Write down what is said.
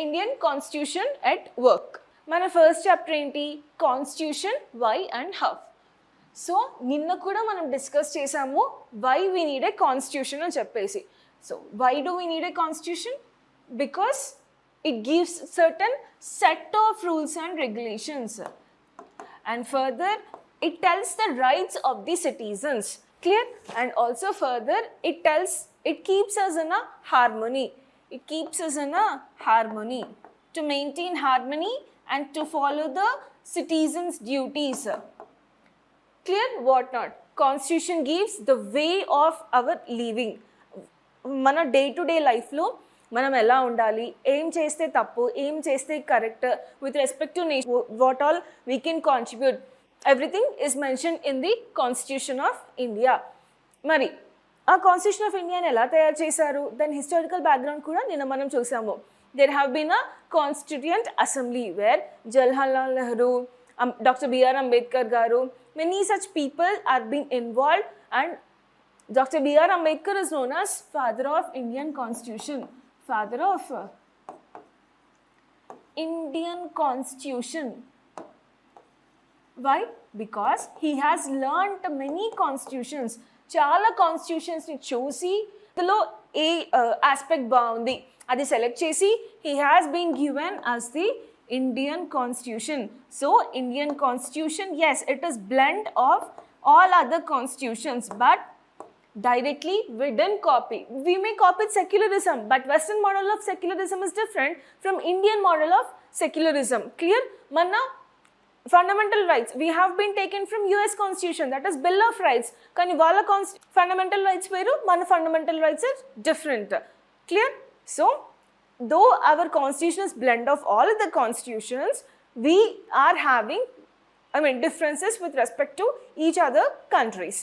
Indian constitution at work. మన first chapter ఏంటి? Constitution, why and how. So నిన్న కూడా మనం డిస్కస్ చేసాము why we need a constitution అని చెప్పేసి. So why do we need a constitution? Because it gives certain set of rules and regulations, and further it tells the rights of the citizens. Clear? And also further it keeps us in a harmony. It keeps us in a harmony, to maintain harmony and to follow the citizens' duties. Clear? What not? Constitution gives the way of our living. మన day to day లైఫ్లో మనం ఎలా ఉండాలి, ఏం చేస్తే తప్పు, ఏం చేస్తే correct, with respect to nature, what all we can contribute, everything is mention in the constitution of India. మరి ఆ కాన్స్టిట్యూషన్ ఆఫ్ ఇండియాని ఎలా తయారు చేశారు, దాని హిస్టారికల్ బ్యాక్గ్రౌండ్ కూడా నిన్న మనం చూసాము. There have been a constituent assembly where Jawaharlal Nehru, doctor B R Ambedkar garu, many such people are been involved, and Dr. B.R. Ambedkar is known as father of Indian Constitution. Father of Indian Constitution. Why? Because he has learnt many constitutions. చాలా కాన్స్టిట్యూషన్స్ని చూసి ఇందులో ఏ aspect బాగుంది అది select చేసి he has been given as the Indian Constitution. So Indian Constitution, yes, it is blend of all other constitutions, but directly we didn't copy. We may copy secularism, but Western model of secularism is different from Indian model of secularism. Clear? Manna fundamental rights we have been taken from US constitution, that is Bill of Rights. Kani wala fundamental rights veru, mana fundamental rights are different. Clear? So though our constitution is blend of all the constitutions, we are having differences with respect to each other countries.